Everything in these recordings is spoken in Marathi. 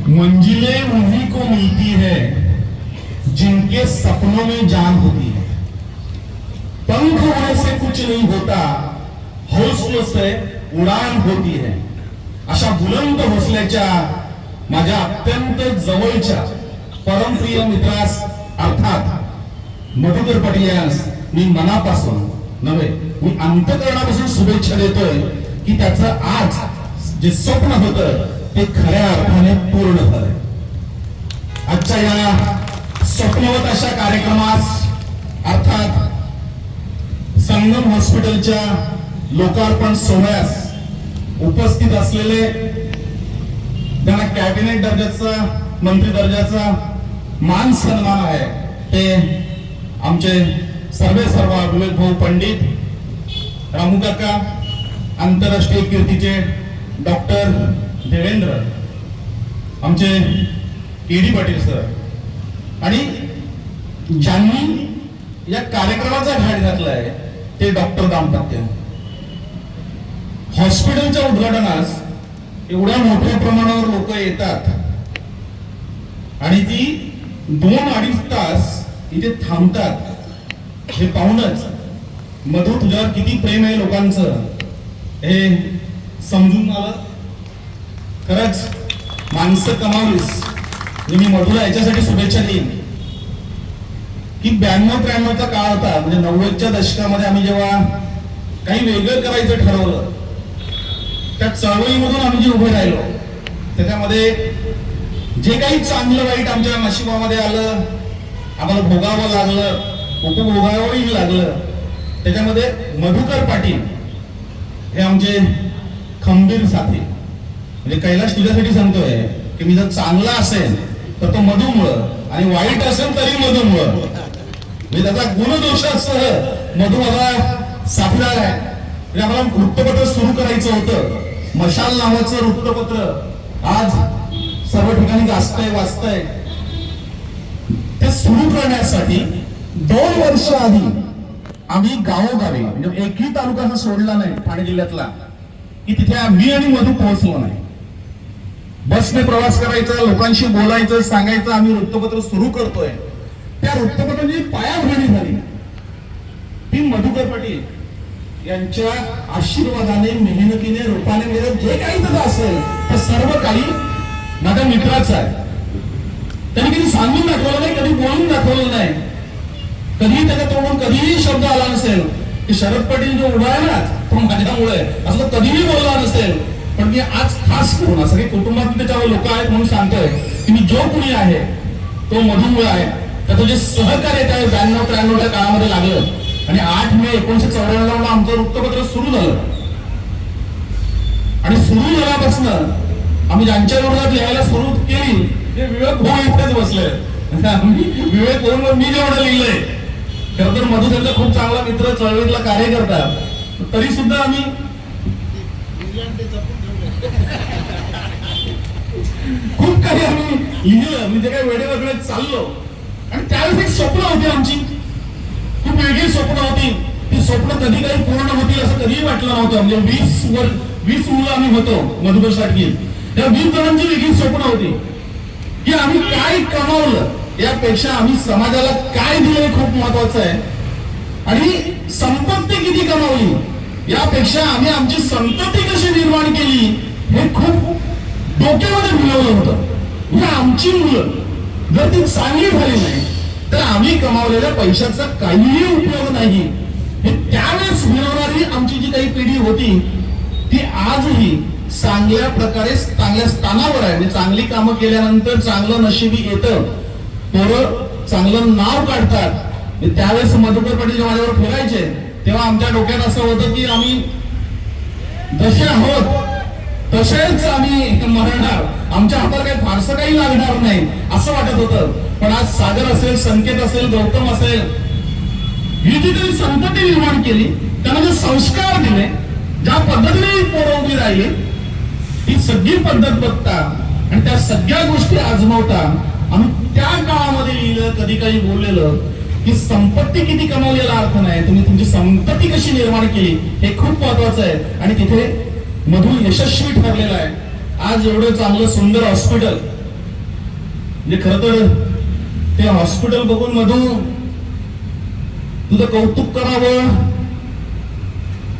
मंजिलें उन्हीं को मिलती है जिनके सपनों में जान होती है। पंख होने से कुछ नहीं होता, हौसलों से उडान होती है। अशा बुलंद हौसल्याच्या माझ्या अत्यंत जवळच्या परमप्रिय मित्रास अर्थात मधुकर पाटील यांस मी मनापासून नव्हे मी अंतःकरणापासून शुभेच्छा देतोय की त्याचं आज जे स्वप्न होतं ते खऱ्या अर्थाने पूर्ण झालंय। आजच्या या स्वप्नवत अशा कार्यक्रमास अर्थात संगम हॉस्पिटलच्या लोकार्पण सोहळ्यास उपस्थित असलेले त्यांना कॅबिनेट दर्जाचा मंत्री दर्जाचा मान सन्मान आहे ते आमचे सर्वेसर्वा विवेक भाऊ पंडित, रामू काका, आंतरराष्ट्रीय कीर्तीचे डॉक्टर देवेंद्र, आमचे केडी पाटील सर आणि ज्यांनी या कार्यक्रमाचा घाट घातलाय ते डॉक्टर दाम्पत्य। हॉस्पिटलच्या उद्घाटनास एवढ्या मोठ्या प्रमाणावर लोक येतात आणि ती 2-2.5 तास इथे थांबतात हे पाहूनच मधु तुझ्यावर किती प्रेम आहे लोकांचं हे समजून आलं। खरंच माणसं कमावलीस। मी मधुला याच्यासाठी शुभेच्छा देईन की 92-93चा काळ होता, म्हणजे 90च्या दशकामध्ये आम्ही जेव्हा काही वेगळं करायचं ठरवलं त्या चळवळीमधून आम्ही जे उभे राहिलो त्याच्यामध्ये जे काही चांगलं वाईट आमच्या नशिबामध्ये आलं, आम्हाला भोगावं लागलं, उपभोगावंही लागलं, त्याच्यामध्ये मधुकर पाटील हे आमचे खंबीर साथी। म्हणजे कैलाश तुझ्यासाठी सांगतोय की मी जर चांगला असेल तर तो मधुमुळं आणि वाईट असेल तरी मधुमुळं, म्हणजे त्याचा गुणदोषासह मधु माझा साथीदार आहे। म्हणजे आम्हाला वृत्तपत्र सुरू करायचं होतं, मशाल नावाचं वृत्तपत्र आज सर्व ठिकाणी गाजतंय वाचतंय। ते सुरू करण्यासाठी 2 वर्ष आधी आम्ही गावोगावी म्हणजे एकही तालुका असा सोडला नाही ठाणे जिल्ह्यातला की तिथे मी आणि मधु पोहोचलो नाही। बसने प्रवास करायचा, लोकांशी बोलायचं, सांगायचं आम्ही वृत्तपत्र सुरू करतोय। त्या वृत्तपत्राची पायाभरणी झाली ती मधुकर पाटील यांच्या आशीर्वादाने, मेहनतीने, रूपाने मेहनत जे काही त्याचं असेल तर सर्व काही माझ्या मित्राचं आहे। त्यांनी कधी सांगून दाखवलं नाही, कधी बोलून दाखवलं नाही, कधी त्याच्या तोंडून कधीही शब्द आला नसेल की शरद पाटील जो उभा आहे ना तो माझ्यामुळे असं कधीही बोलला नसेल। पण मी आज खास करून असं काही कुटुंबात त्याच्यावर लोक आहेत म्हणून सांगतोय की मी जो कुणी आहे तो मधुमुळे आहे। त्याचं जे सहकार्य त्या 92-93च्या काळामध्ये लागलं आणि 8 मे 1994 ला आमचं वृत्तपत्र सुरू झालं आणि सुरू झाल्यापासून आम्ही ज्यांच्या विरोधात लिहायला सुरू केली ते विवेक भाऊ इथेच बसले। विवेक भाऊ मी जेवढं लिहिलंय, खरं तर मधु त्यांचा खूप चांगला मित्र, चळवळीतला कार्यकर्ता, तरी सुद्धा आम्ही खूप काही आम्ही लिहिलं, म्हणजे काय वेडे वेगळे चाललो। आणि त्यावेळेस एक स्वप्न होती आमची, खूप वेगळी स्वप्न होती। ती स्वप्न कधी काही पूर्ण होतील असं कधीही वाटलं नव्हतं। म्हणजे 20 मुलं आम्ही होतो मधुकर साठगी, त्या 20 जणांची वेगळी स्वप्न होती की आम्ही काय कमावलं यापेक्षा आम्ही समाजाला काय दिलं खूप महत्वाचं आहे, आणि संपत्ती किती कमावली यापेक्षा आम्ही आमची संतती कशी निर्माण केली हे खूप डोक्यामध्ये भिनवलं होतं। म्हणजे आमची मुलं जर ती चांगली झाली नाही तर आम्ही कमावलेल्या पैशाचा काहीही उपयोग नाही हे त्यावेळेस भिनवणारी आमची जी काही पिढी होती ती आजही चांगल्या प्रकारे चांगल्या स्थानावर आहे। म्हणजे चांगली कामं केल्यानंतर चांगलं नशिबी येतं, पोरं चांगलं नाव काढतात। त्यावेळेस मधुकर पाटील माझ्यावर फिरायचे तेव्हा आमच्या डोक्यात असं होतं की आम्ही जसे आहोत तसेच आम्ही मरणार, आमच्या हाताला काही फारसं काही लागणार नाही असं वाटत होतं। पण आज सागर असेल, संकेत असेल, गौतम असेल, ही जी काही संतती निर्माण केली, त्यांना जे संस्कार दिले, ज्या पद्धतीने पोरं उभी राहिली, ही सगळी पद्धत बघता आणि त्या सगळ्या गोष्टी आजमावता आम्ही त्या काळामध्ये लिहिलं, कधी काही बोललेलं की संपत्ती किती कमावलेला अर्थ नाही, तुम्ही तुमची संपत्ती कशी निर्माण केली हे खूप महत्वाचं आहे। आणि तिथे मधु यशस्वी ठरलेला आहे। आज एवढं चांगलं सुंदर हॉस्पिटल म्हणजे खरं तर ते हॉस्पिटल बघून मधू तुझं कौतुक करावं,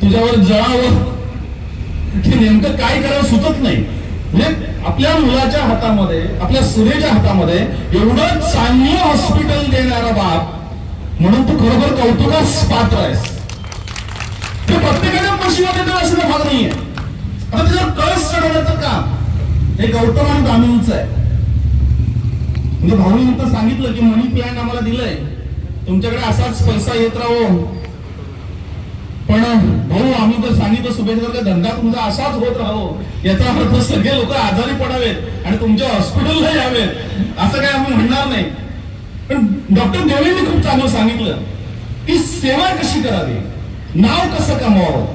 तुझ्यावर जळावं, की नेमकं काय करावं सुचत नाही. म्हणजे आपल्या मुलाच्या हातामध्ये, आपल्या सुनेच्या हातामध्ये एवढं चांगलं हॉस्पिटल देणारा बाप म्हणून तू खरोखर कौतुकास पात्र आहेस. ते प्रत्येकाच्या नशिबात येतं असं भाग नाहीये. आता त्याच्यावर कळस चढवण्याचं काम हे गौतम आणि दामिनीचं आहे. म्हणजे भाऊनी तर सांगितलं की मनी प्लॅन आम्हाला दिलंय, तुमच्याकडे असाच पैसा येत राहो. पण भाऊ आम्ही तर सांगितलं सुभेदार धंदा तुमचा असाच होत राहो, याचा अर्थ सगळे लोक आजारी पडावेत आणि तुमच्या हॉस्पिटलला यावेत असं काय आम्ही म्हणणार नाही. पण डॉक्टर देवेंनी खूप चांगलं सांगितलं की सेवा कशी करावी, नाव कसं कमवावं.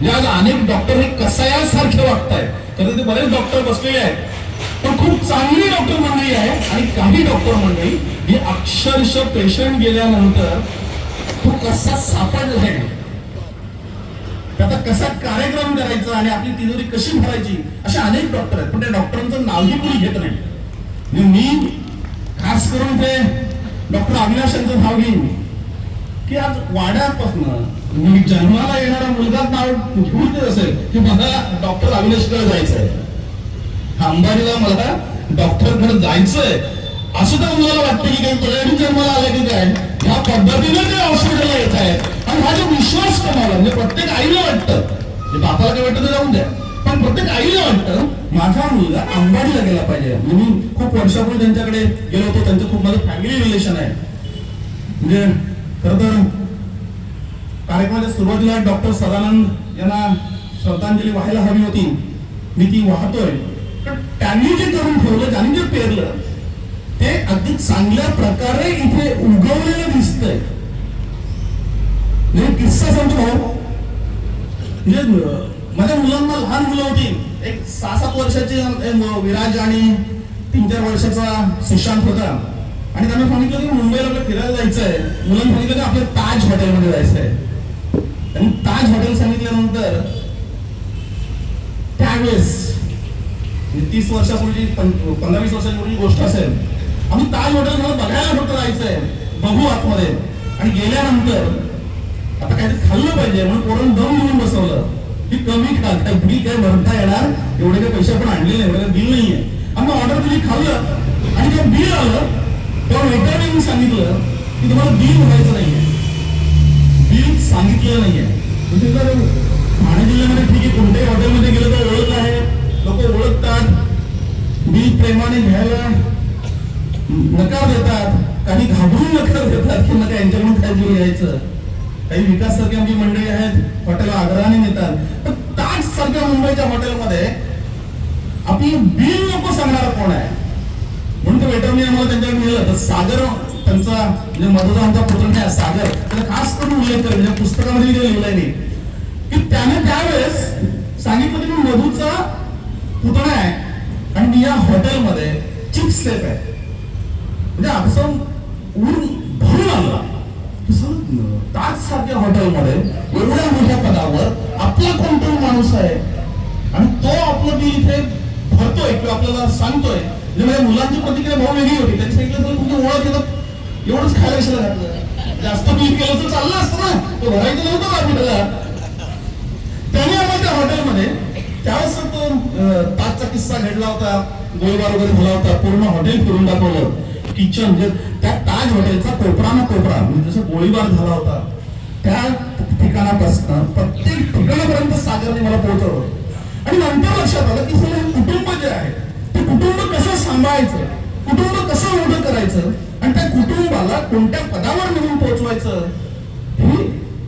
आज अनेक डॉक्टर हे कसायासारखे वागतायत, तर ते बरेच डॉक्टर बसलेले आहेत, पण खूप चांगली डॉक्टर मंडळी आहे. आणि काही डॉक्टर मंडळी ही अक्षरशः पेशंट गेल्यानंतर तो कसा सापडला आहे, त्याचा कसा कार्यक्रम करायचा आणि आपली तिजोरी कशी भरायची, अशा अनेक डॉक्टर आहेत. पण त्या डॉक्टरांचं नावही कोणी घेत नाही. मी खास करून ते डॉक्टर अविनाश यांचं नाव घेईन की आज वाड्यापासून मी जन्माला येणारा मुलगा नाव घेऊन देत असेल की मला डॉक्टर अविनाशकडे जायचंय, अंबानीला मला डॉक्टरकडे जायचंय, असं तर मुलाला वाटतं की काही पर्यायी जन्माला आलं की काय, ह्या पद्धतीने ते हॉस्पिटलला येत आहेत. आणि हा जो विश्वास कमावला, म्हणजे प्रत्येक आईला वाटतं, बापाला काय वाटतं तर जाऊन द्या, पण प्रत्येक आईला वाटतं माझा मुलगा अंबानीला गेला पाहिजे. मी खूप वर्षापूर्वी त्यांच्याकडे गेलो होतो, त्यांचं खूप माझं फॅमिली रिलेशन आहे. म्हणजे खरं तर कार्यक्रमाच्या सुरुवातीला डॉक्टर सदानंद यांना श्रद्धांजली व्हायला हवी होती, मी ती वाहतोय. पण त्यांनी जे करून ठेवलं, त्यांनी जे पेरलं ते अगदी चांगल्या प्रकारे इथे उगवलेलं दिसतंय. म्हणजे किस्सा सांगतो भाऊ, म्हणजे माझ्या मुलांना लहान मुलं होती, एक 6-7 वर्षाचे विराज आणि 3-4 वर्षाचा सुशांत होता. आणि त्यांना सांगितलं की मुंबईला आपल्याला फिरायला जायचंय. मुलांना सांगितलं की आपल्या ताज हॉटेलमध्ये जायचंय. आणि ताज हॉटेल सांगितल्यानंतर त्यावेळेस 30 वर्षापूर्वी 15-20 वर्षापूर्वी गोष्ट असेल, आम्ही ताज हॉटेल मला बघायला फक्त जायचंय, बघू आतमध्ये. आणि गेल्यानंतर आता काहीतरी खाल्लं पाहिजे म्हणून पोरण दम म्हणून बसवलं की कमी खा, काय बिल काय भरता येणार, एवढे काही पैसे आपण आणले नाही, एवढं बिल नाहीये. आम्ही ऑर्डर दिली, खाल्लं, आणि जेव्हा बिल आलं तेव्हा वेटरने सांगितलं की तुम्हाला बिल भरायचं नाहीये, बिल सांगितलेलं नाहीये. म्हणजे जर ठाणे जिल्ह्यामध्ये ठीक आहे, कोणत्याही हॉटेलमध्ये गेलं तर ओळख आहे, लोक ओळखतात, बिल प्रेमाने घ्यायला नकार देतात, काही घाबरून नकार देतात की नका यांच्याकडून काय बिल घ्यायचं. काही विकास सारखी आमची मंडळी आहेत, हॉटेल आग्रहाने नेतात. पण ताज सारख्या मुंबईच्या हॉटेलमध्ये आपली बिल नको सांगणार कोण आहे, म्हणून ते वेटरने आम्हाला त्यांच्याकडे नेलं. तर सागर त्यांचा म्हणजे मधुरा आमचा पुतण्या आहे सागर, त्याला खास करून उल्लेख करेल, म्हणजे पुस्तकामध्ये लिहिलंय नाही की त्याने त्यावेळेस सांगितलं की मधूचा पुतणा आहे आणि मी या हॉटेलमध्ये चीफ सेफ आहे. म्हणजे असं ऊन भरून आला. ताज सारख्या हॉटेलमध्ये एवढ्या मोठ्या पदावर आपला कोणतरी माणूस आहे आणि तो आपलं बिल इथे भरतोय किंवा आपल्याला सांगतोय. म्हणजे माझ्या मुलांची प्रतिक्रिया भाऊ वेगळी होती. त्यांनी सांगितलं तर तुमची ओळख येतं, एवढंच खायला कशाला घातलं, जास्त बिल केलं तर चाललं असतं ना, तो भरायचं नव्हतं का आपल्याला. त्याने आम्हाला त्या हॉटेलमध्ये त्यावेळेस तो ताजचा किस्सा घडला होता, गोळीबार वगैरे झाला होता, पूर्ण हॉटेल फिरून दाखवलं. किचन म्हणजे त्या ताज हॉटेलचा कोपरा ना कोपरा, म्हणजे जसं गोळीबार झाला होता त्या ठिकाणापासून प्रत्येक ठिकाणापर्यंत सागरने मला पोहोचवलं. आणि नंतर लक्षात आलं की सगळं कुटुंब जे आहे ते कुटुंब कसं सांभाळायचं, कुटुंब कसं मोठं करायचं आणि त्या कुटुंबाला कोणत्या पदावर नेऊन पोहोचवायचं, ही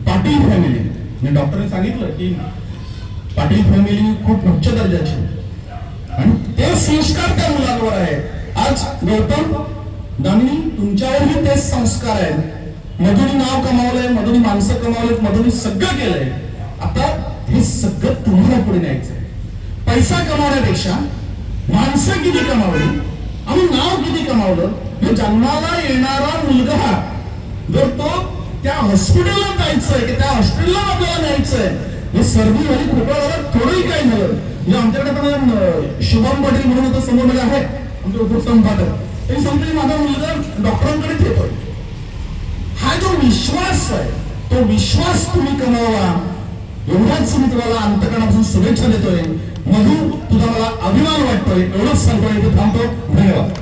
पाटील फॅमिली. म्हणजे डॉक्टरने सांगितलं की पाटील फॅमिली खूप उच्च दर्जाची आणि ते संस्कार त्या मुलांवर आहे. आज गौतम दामिनी तुमच्यावरही तेच संस्कार आहेत. मधुनी नाव कमावलंय, मधुनी माणसं कमावलेत, मधुनी सगळं केलंय. आता हे सगळं तुम्हाला पुढे न्यायचंय. पैसा कमावण्यापेक्षा माणसं किती कमावली आणि नाव किती कमावलं, हे जन्माला येणारा मुलगा जर तो त्या हॉस्पिटलला जायचंय की त्या हॉस्पिटलला आपल्याला न्यायचंय, हे सर्दी झाली, खोकला झाला, थोडंही काय झालं. म्हणजे आमच्याकडे पण शुभम पाटील म्हणून होतं समोर मध्ये आहे आमचे उपसंपादक, ते सांगते माझा मुलगा डॉक्टरांकडेच येतोय. हा जो विश्वास आहे तो विश्वास तुम्ही कमावा एवढाच मी तुम्हाला अंतकरणापासून शुभेच्छा देतोय. मधू तुझा मला अभिमान वाटतोय एवढंच सांगतोय. थांबतो. धन्यवाद.